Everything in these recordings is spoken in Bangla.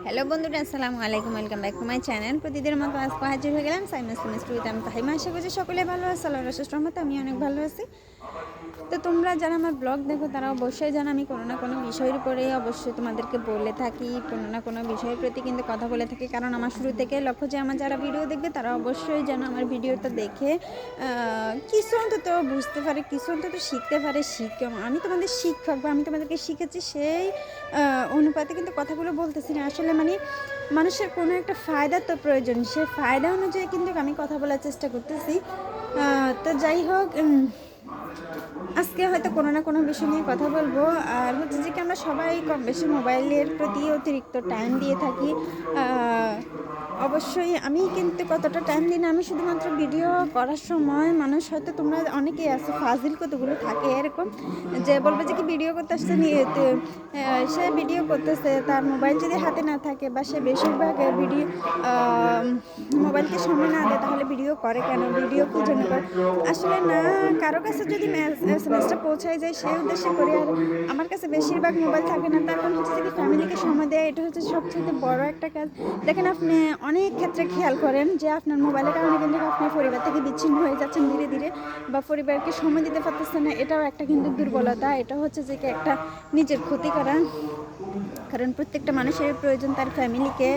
হ্যালো বন্ধুরা, আসসালামু আলাইকুম। Welcome back to my channel. প্রতিদিনের মতো আজকে হাজির হয়ে গেলাম সাইমাস মিস্ট্রিতে। আমি ফাহিমা, আশা করছি সকলে ভালো আছে। আল্লাহর অশেষ রহমতে আমি অনেক ভালো আছি। তো তোমরা যারা আমার ব্লগ দেখো তারা অবশ্যই জানো আমি কোনো না কোনো বিষয়ের উপরেই অবশ্যই তোমাদেরকে বলে থাকি, কোনো না কোনো বিষয়ের প্রতি কিন্তু কথা বলে থাকি। কারণ আমার শুরু থেকে লক্ষ্য যে আমার যারা ভিডিও দেখবে তারা অবশ্যই যেন আমার ভিডিওটা দেখে কিছু অন্তত বুঝতে পারে, কিছু অন্তত শিখতে পারে। আমি তোমাদের শিক্ষক বা আমি তোমাদেরকে শিখেছি সেই অনুপাতে কিন্তু কথাগুলো বলতেছি না। আসলে মানুষের কোনো একটা ফায়দা তো প্রয়োজন, সেই ফায়দা অনুযায়ী কিন্তু আমি কথা বলার চেষ্টা করতেছি। তো যাই হোক, আজকে হয়তো কোনো না কোনো বিষয় নিয়ে কথা বলবো। আর হচ্ছে যে কি আমরা সবাই কম বেশি মোবাইলের প্রতি অতিরিক্ত টাইম দিয়ে থাকি। অবশ্যই আমি কিন্তু কতটা টাইম দিই না, আমি শুধুমাত্র ভিডিও করার সময় মানুষ হয়তো তোমরা অনেকেই আছে ফাজিল কতগুলো থাকে এরকম যে বলবে যে কি ভিডিও করতে আসছে নিয়ে সে ভিডিও করতেছে, তার মোবাইল যদি হাতে না থাকে বা সে বেশিরভাগ ভিডিও মোবাইলকে সময় না দেয় তাহলে ভিডিও করে কেন, ভিডিও কী জন্য করে। আসলে না, কারো কাছে যদি মেসেজটা পৌঁছায় যায় সেই উদ্দেশ্যে করি। আর আমার কাছে বেশিরভাগ মোবাইল থাকে না, তার কারণ হচ্ছে যে ফ্যামিলিকে সময় দেয়, এটা হচ্ছে সবচেয়ে বড় একটা কাজ। দেখেন, আপনি অনেক ক্ষেত্রে খেয়াল করেন যে আপনার মোবাইলের কারণে কিন্তু আপনি পরিবার থেকে বিচ্ছিন্ন হয়ে যাচ্ছেন ধীরে ধীরে, বা পরিবারকে সময় দিতে পারতেছেন না। এটাও একটা কিন্তু দুর্বলতা, এটা হচ্ছে যে কি একটা নিজের ক্ষতি করা। কারণ প্রত্যেকটা মানুষের প্রয়োজন তার ফ্যামিলিকে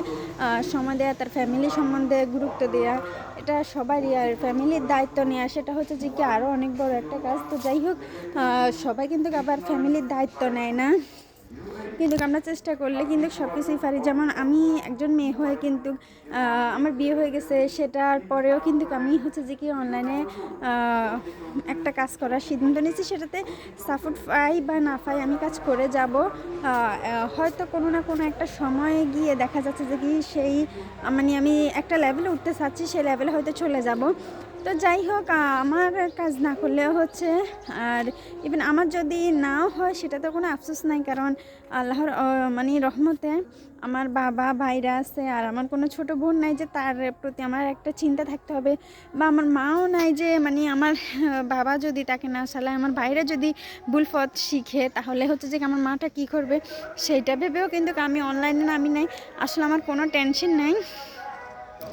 সময় দেওয়া, তার ফ্যামিলি সম্বন্ধে গুরুত্ব দেওয়া, এটা সবারই। আর ফ্যামিলির দায়িত্ব নেওয়া সেটা হচ্ছে যে কি আরও অনেক বড় একটা কাজ। তো যাই হোক, সবাই কিন্তু আবার ফ্যামিলির দায়িত্ব নেয় না, কিন্তু আমরা চেষ্টা করলে কিন্তু সব কিছুই পারি। যেমন আমি একজন মেয়ে হয়ে কিন্তু আমার বিয়ে হয়ে গেছে, সেটার পরেও কিন্তু আমি হচ্ছে যে কি অনলাইনে একটা কাজ করার সিদ্ধান্ত নিয়েছি। সেটাতে সাপোর্ট পাই বা না পাই আমি কাজ করে যাব। হয়তো কোনো না কোনো একটা সময়ে গিয়ে দেখা যাচ্ছে যে কি সেই আমি একটা লেভেলে উঠতে চাচ্ছি, সেই লেভেলে হয়তো চলে যাব। তো যাই হোক, আমার কাজ না করলেও হচ্ছে। আর ইভেন আমার যদি নাও হয় সেটা তো কোনো আফসোস নাই, কারণ আল্লাহর রহমতে আমার বাবা ভাইরা আছে, আর আমার কোনো ছোট বোন নাই যে তার প্রতি আমার একটা চিন্তা থাকতে হবে, বা আমার মাও নাই যে আমার বাবা যদি তাকে না চালায়, আমার ভাইরা যদি ভুল পথ শিখে তাহলে হচ্ছে যে আমার মাটা কী করবে, সেইটা ভেবেও কিন্তু আমি অনলাইনে নামি নাই। আসলে আমার কোনো টেনশন নাই,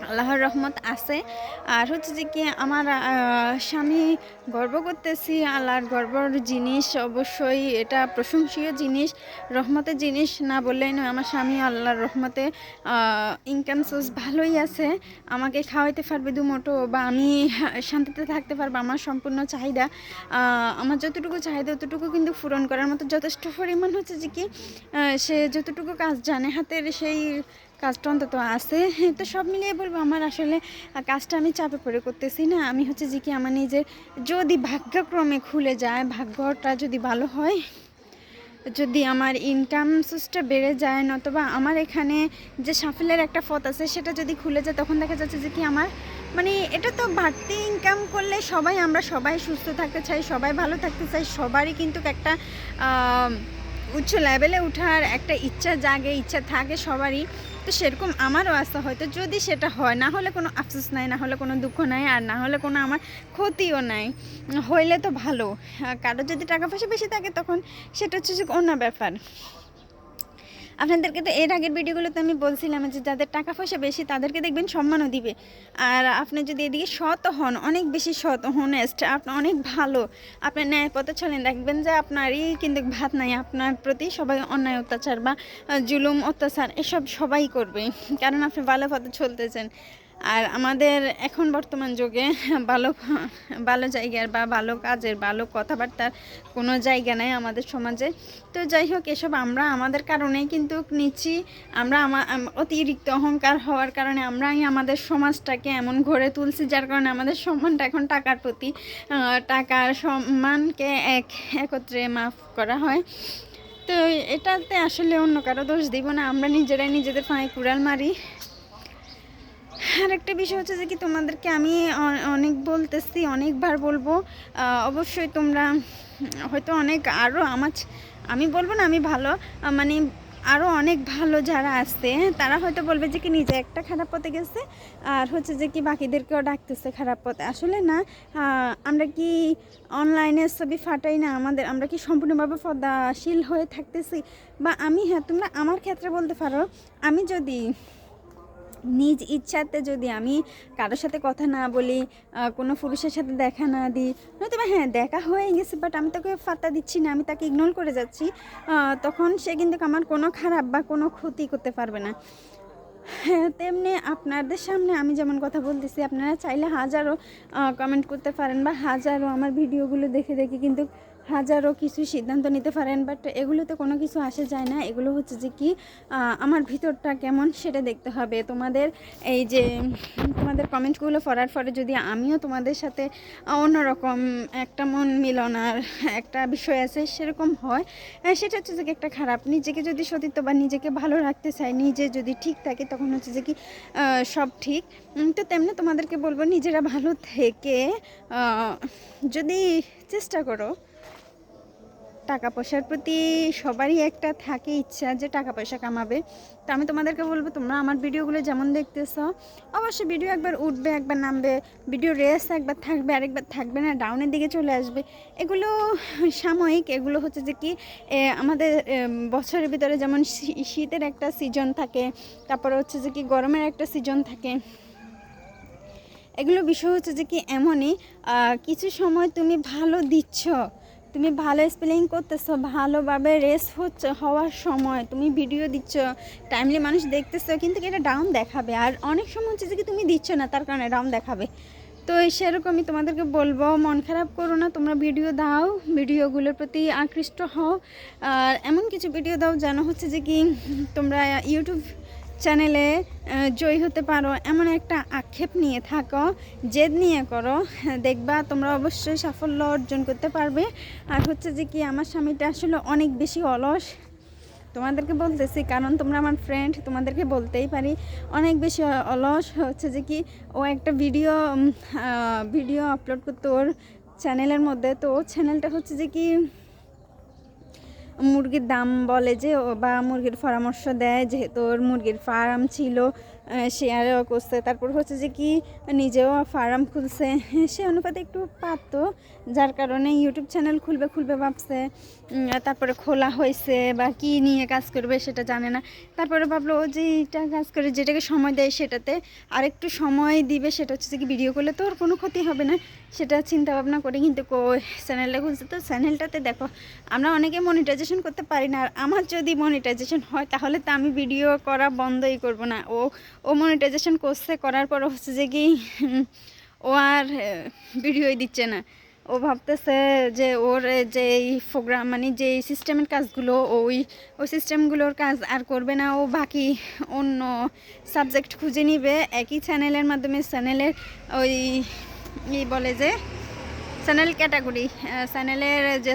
আল্লাহর রহমত আছে। আর হচ্ছে যে কি আমার স্বামী গর্ব করতেছি, আল্লাহর গর্বর জিনিস, অবশ্যই এটা প্রশংসনীয় জিনিস, রহমতের জিনিস না বললেই নয়। আমার স্বামী আল্লাহর রহমতে ইনকাম সোর্স ভালোই আছে, আমাকে খাওয়াইতে পারবে দুমুঠো, বা আমি শান্তিতে থাকতে পারবো। আমার সম্পূর্ণ চাহিদা, আমার যতটুকু চাহিদা ততটুকু কিন্তু পূরণ করার মতো যথেষ্ট পরিমাণ হচ্ছে যে কি সে যতটুকু কাজ জানে হাতের, সেই কাজটা অন্তত আছে। তো সব মিলিয়ে বলবো আমার আসলে কাজটা আমি চাপে পড়ে করতেছি না। আমি হচ্ছে যে কি আমার নিজের যদি ভাগ্যক্রমে খুলে যায়, ভাগ্যটা যদি ভালো হয়, যদি আমার ইনকাম সোর্সটা বেড়ে যায়, নতবা আমার এখানে যে সাফল্যের একটা পথ আছে সেটা যদি খুলে যায়, তখন দেখা যাচ্ছে যে কি আমার এটা তো বাড়তি ইনকাম করলে আমরা সবাই সুস্থ থাকতে চাই, সবাই ভালো থাকতে চাই, সবারই কিন্তু একটা উচ্চ লেভেলে ওঠার একটা ইচ্ছা জাগে, ইচ্ছা থাকে সবারই। তো সেরকম আমারও আছে, হয়তো যদি সেটা হয়, না হলে কোনো আফসোস নাই, না হলে কোনো দুঃখ নাই, আর না হলে কোনো আমার ক্ষতিও নাই, হইলে তো ভালো। কারো যদি টাকা পয়সা বেশি থাকে তখন সেটা হচ্ছে যে অন্য ব্যাপার। আপনাদেরকে তো এর আগের ভিডিওগুলোতে আমি বলছিলাম যে যাদের টাকা পয়সা বেশি তাদেরকে দেখবেন সম্মানও দিবে। আর আপনি যদি এদিকে সৎ হন, অনেক বেশি সৎ, হনেস্ট, আপনি অনেক ভালো, আপনি ন্যায় পথে চলেন, দেখবেন যে আপনারই কিন্তু ভাত নাই, আপনার প্রতি সবাই অন্যায় অত্যাচার বা জুলুম অত্যাচার এসব সবাই করবে, কারণ আপনি ভালো পথে চলতেছেন। আর আমাদের এখন বর্তমান যুগে ভালো ভালো জায়গার বা ভালো কাজের, ভালো কথাবার্তার কোনো জায়গা নাই আমাদের সমাজে। তো যাই হোক, এসব আমরা আমাদের কারণেই কিন্তু নিচ্ছি। আমরা অতিরিক্ত অহংকার হওয়ার কারণে আমরাই আমাদের সমাজটাকে এমন গড়ে তুলছি, যার কারণে আমাদের সম্মানটা এখন টাকার প্রতি, টাকার সম্মানকে একত্রে মাফ করা হয়। তো এটাতে আসলে অন্য কারো দোষ দিব না, আমরা নিজেরাই নিজেদের পায়ে কুড়াল মারি। আর একটা বিষয় হচ্ছে যে কি তোমাদেরকে আমি অনেক বলতেছি, অনেকবার বলবো, অবশ্যই তোমরা হয়তো অনেক আরও আমি বলবো না আমি ভালো, মানে আরও অনেক ভালো যারা আছে তারা হয়তো বলবে যে কি নিজে একটা খারাপ পথে গেছে আর হচ্ছে যে কি বাকিদেরকেও ডাকতেছে খারাপ পথে। আসলে না, আমরা কি অনলাইনে ছবি ফাটাই না, আমরা কি সম্পূর্ণভাবে পর্দাশীল হয়ে থাকতেছি? বা আমি, হ্যাঁ তোমরা আমার ক্ষেত্রে বলতে পারো, আমি যদি নিজ ইচ্ছাতে যদি আমি কারোর সাথে কথা না বলি, কোনো পুরুষের সাথে দেখা না দিই, নয়তো হ্যাঁ দেখা হয়ে গেছে বাট আমি তাকে পাত্তা দিচ্ছি না, আমি তাকে ইগনোর করে যাচ্ছি, তখন সে কিন্তু আমার কোনো খারাপ বা কোনো ক্ষতি করতে পারবে না। হ্যাঁ, তেমনি আপনাদের সামনে আমি যেমন কথা বলতেছি, আপনারা চাইলে হাজারো কমেন্ট করতে পারেন বা হাজারো আমার ভিডিওগুলো দেখে দেখে কিন্তু হাজারো কিছু সিদ্ধান্ত নিতে পারেন, বাট এগুলোতে কোনো কিছু আসে যায় না। এগুলো হচ্ছে যে কি আমার ভিতরটা কেমন সেটা দেখতে হবে। তোমাদের এই যে তোমাদের কমেন্টগুলো পড়ার পরে যদি আমিও তোমাদের সাথে অন্যরকম একটা মন মিলনার একটা বিষয় আছে সেরকম হয়, সেটা হচ্ছে যে কি একটা খারাপ। নিজেকে যদি সতীত্ব বা নিজেকে ভালো রাখতে চাই, নিজে যদি ঠিক থাকে তখন হচ্ছে যে কি সব ঠিক। তো তেমনি তোমাদেরকে বলবো নিজেরা ভালো থেকে যদি চেষ্টা করো, টাকা পয়সার প্রতি সবারই একটা থাকে ইচ্ছা যে টাকা পয়সা কামাবে। তো আমি তোমাদেরকে বলবো তোমরা আমার ভিডিওগুলো যেমন দেখতেছ, অবশ্যই ভিডিও একবার উঠবে একবার নামবে, ভিডিও রেস একবার থাকবে আরেকবার থাকবে না, ডাউনের দিকে চলে আসবে। এগুলো সাময়িক, এগুলো হচ্ছে যে কি আমাদের বছরের ভিতরে যেমন শীতের একটা সিজন থাকে, তারপরে হচ্ছে যে কি গরমের একটা সিজন থাকে। এগুলো বিষয় হচ্ছে যে কি এমনই, কিছু সময় তুমি ভালো দিচ্ছ, তুমি ভালো স্পেলিং করতেছো, ভালোভাবে রেস হচ্ছে হওয়ার সময় তুমি ভিডিও দিচ্ছ, টাইমলি মানুষ দেখতেছো, কিন্তু এটা ডাউন দেখাবে। আর অনেক সময় হচ্ছে যে কি তুমি দিচ্ছ না, তার কারণে ডাউন দেখাবে। তো সেরকমই তোমাদেরকে বলবো, মন খারাপ করো না, তোমরা ভিডিও দাও, ভিডিওগুলোর প্রতি আকৃষ্ট হও, আর এমন কিছু ভিডিও দাও যেন হচ্ছে যে কি তোমরা ইউটিউব চ্যানেলে জয়ী হতে পারো, এমন একটা আক্ষেপ নিয়ে থাকো, জেদ নিয়ে করো, দেখবা তোমরা অবশ্যই সাফল্য অর্জন করতে পারবে। আর হচ্ছে যে কি আমার স্বামীটা আসলে অনেক বেশি অলস, তোমাদেরকে বলতেছি কারণ তোমরা আমার ফ্রেন্ড, তোমাদেরকে বলতেই পারি, অনেক বেশি অলস। হচ্ছে যে কি ও একটা ভিডিও আপলোড করতো ওর চ্যানেলের মধ্যে, তো ওর চ্যানেলটা হচ্ছে যে কি মুরগির দাম বলে যে, বা মুরগির পরামর্শ দেয়, যেহেতু ওর মুরগির ফার্ম ছিল শেয়ারও করছে, তারপর হচ্ছে যে কি নিজেও ফার্ম খুলছে, সে অনুপাতে একটু পারতো, যার কারণে ইউটিউব চ্যানেল খুলবে ভাবছে, তারপরে খোলা হয়েছে বা কি নিয়ে কাজ করবে সেটা জানে না, তারপরে ভাবলো ও যেটা কাজ করে যেটাকে সময় দেয় সেটাতে আরেকটু সময় দিবে, সেটা হচ্ছে যে কি ভিডিও করলে তো ওর কোনো ক্ষতি হবে না, সেটা চিন্তা ভাবনা করে কিন্তু চ্যানেলটা খুলছে। তো চ্যানেলটাতে দেখো আমরা অনেকে মনিটাইজেশন করতে পারি না, আর আমার যদি মনিটাইজেশন হয় তাহলে তো আমি ভিডিও করা বন্ধই করব না। ও মনিটাইজেশন করছে, করার পর হচ্ছে যে কি ও আর ভিডিওই দিচ্ছে না, ও ভাবতেছে যে ওর যে প্রোগ্রাম মানে যে সিস্টেমের কাজগুলো ওই সিস্টেমগুলোর কাজ আর করবে না, ও বাকি অন্য সাবজেক্ট খুঁজে নিবে একই চ্যানেলের মাধ্যমে, চ্যানেলের ওই বলে যে চ্যানেল ক্যাটাগরি, চ্যানেলের যে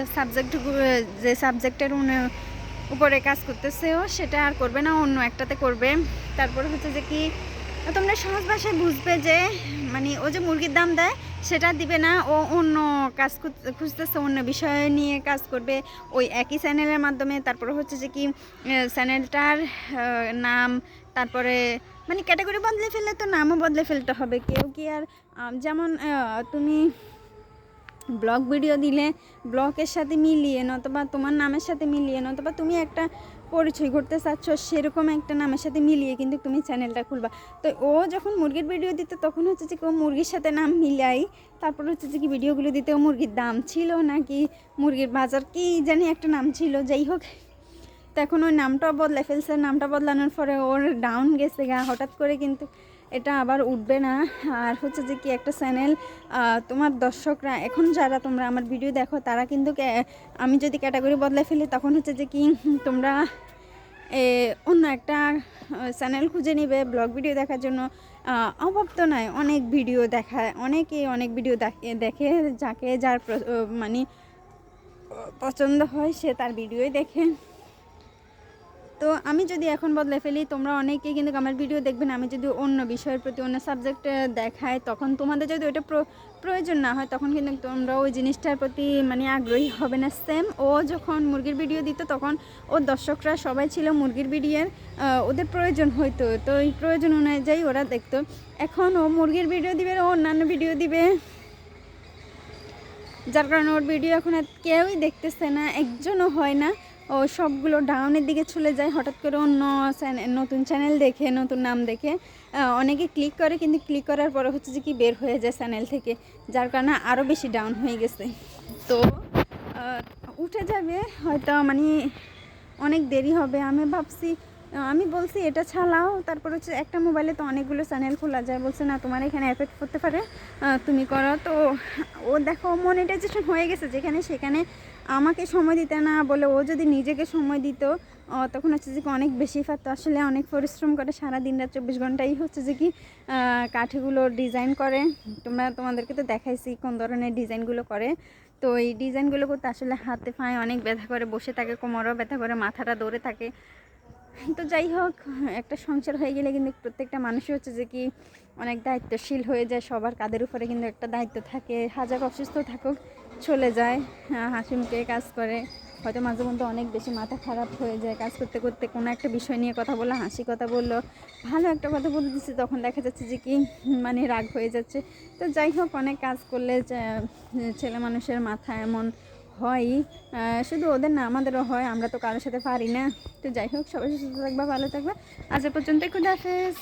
সাবজেক্টের উপরে কাজ করতেছেও সেটা আর করবে না, অন্য একটাতে করবে। তারপরে হচ্ছে যে কি তোমরা সহজ ভাষায় বুঝবে যে মানে ও যে মুরগির দাম দেয় সেটা দিবে না, ও অন্য কাজ খুঁজতেছে, অন্য বিষয় নিয়ে কাজ করবে ওই একই চ্যানেলের মাধ্যমে। তারপরে হচ্ছে যে কি চ্যানেলটার নাম, তারপরে মানে ক্যাটাগরি বদলে ফেললে তো নামও বদলে ফেলতে হবে। কেউ কি আর যেমন তুমি ব্লগ ভিডিও দিলে ব্লগের সাথে মিলিয়ে নতবা তোমার নামের সাথে মিলিয়ে নতবা তুমি একটা পরিচয় করতে চাচ্ছ সেরকম একটা নামের সাথে মিলিয়ে কিন্তু তুমি চ্যানেলটা খুলবা। তো ও যখন মুরগির ভিডিও দিত তখন হচ্ছে যে ও মুরগির সাথে নাম মিলাই, তারপর হচ্ছে যে কি ভিডিওগুলো দিতে ও মুরগির দাম ছিল নাকি মুরগির বাজার কি জানি একটা নাম ছিল, যাই হোক। তো এখন ওই নামটাও বদলে ফেলছে, নামটা বদলানোর পরে ওর ডাউন গেছে গা হঠাৎ করে, কিন্তু এটা আবার উঠবে না। আর হচ্ছে যে কি একটা চ্যানেল তোমার দর্শকরা এখন যারা তোমরা আমার ভিডিও দেখো তারা কিন্তু আমি যদি ক্যাটাগরি বদলে ফেলি তখন হচ্ছে যে কি তোমরা অন্য একটা চ্যানেল খুঁজে নিবে ব্লগ ভিডিও দেখার জন্য। অভাব তো নয়, অনেক ভিডিও দেখায়, অনেকেই অনেক ভিডিও দেখে, যাকে যার মানে পছন্দ হয় সে তার ভিডিওই দেখে। তো আমি যদি এখন বদলে ফেলি, তোমরা অনেকেই কিন্তু আমার ভিডিও দেখবেন, আমি যদি অন্য বিষয়ের প্রতি অন্য সাবজেক্টে দেখাই, তখন তোমাদের যদি ওইটা প্রয়োজন না হয়, তখন কিন্তু তোমরা ওই জিনিসটার প্রতি মানে আগ্রহী হবে না। সেম ও যখন মুরগির ভিডিও দিত, তখন ওর দর্শকরা সবাই ছিল মুরগির ভিডিওর, ওদের প্রয়োজন হইতো, তো এই প্রয়োজন অনুযায়ী ওরা দেখতো। এখন ও মুরগির ভিডিও দিবে, ও অন্যান্য ভিডিও দিবে, যার কারণে ওর ভিডিও এখন আর কেউই দেখতেছে না, একজনও হয় না। ও সবগুলো ডাউনের দিকে চলে যায়, হঠাৎ করে অন্য নতুন চ্যানেল দেখে, নতুন নাম দেখে অনেকে ক্লিক করে, কিন্তু ক্লিক করার পরে হচ্ছে যে কি বের হয়ে যায় চ্যানেল থেকে, যার কারণে আরও বেশি ডাউন হয়ে গেছে। তো উঠে যাবে হয়তো, মানে অনেক দেরি হবে। আমি বলছি এটা ছাড়াও, তারপর হচ্ছে একটা মোবাইলে তো অনেকগুলো চ্যানেল খোলা যায়, বলছে না তোমার এখানে এফেক্ট করতে পারে, তুমি করো। তো ও দেখো মনিটাইজেশন হয়ে গেছে, যেখানে সেখানে আমাকে সময় দিতে না বলে ও যদি নিজেকে সময় দিত, তখন হচ্ছে যে কি অনেক বেশি পারতো। আসলে অনেক পরিশ্রম করে, সারা দিন রাত 24 ঘন্টাই হচ্ছে যে কি কাঠিগুলো ডিজাইন করে। তোমাদেরকে তো দেখাইছি কোন ধরনের ডিজাইনগুলো করে। তো এই ডিজাইনগুলো করতে আসলে হাতে পায়ে অনেক ব্যথা করে, বসে থাকে, কোমরও ব্যথা করে, মাথাটা দৌড়ে থাকে। তো যাই হোক, একটা সংসার হয়ে গেলে কিন্তু প্রত্যেকটা মানুষই হচ্ছে যে কি অনেক দায়িত্বশীল হয়ে যায়, সবার কাঁধের উপরে কিন্তু একটা দায়িত্ব থাকে। হাজার অসুস্থ থাকুক, চলে যায়, হাসি মুখে কাজ করে। হয়তো মাঝে মধ্যে অনেক বেশি মাথা খারাপ হয়ে যায়, কাজ করতে করতে কোনো একটা বিষয় নিয়ে কথা বললো, হাসি কথা বললো, ভালো একটা কথা বলে দিচ্ছে, তখন দেখা যাচ্ছে যে কি মানে রাগ হয়ে যাচ্ছে। তো যাই হোক, অনেক কাজ করলে ছেলে মানুষের মাথা এমন হয়, শুধু ওদের না আমাদেরও হয়, আমরা তো কারোর সাথে পারি না। তো যাই হোক, সবাই সুস্থ থাকবা, ভালো থাকবা। আজ পর্যন্ত, খুদা হাফেজ।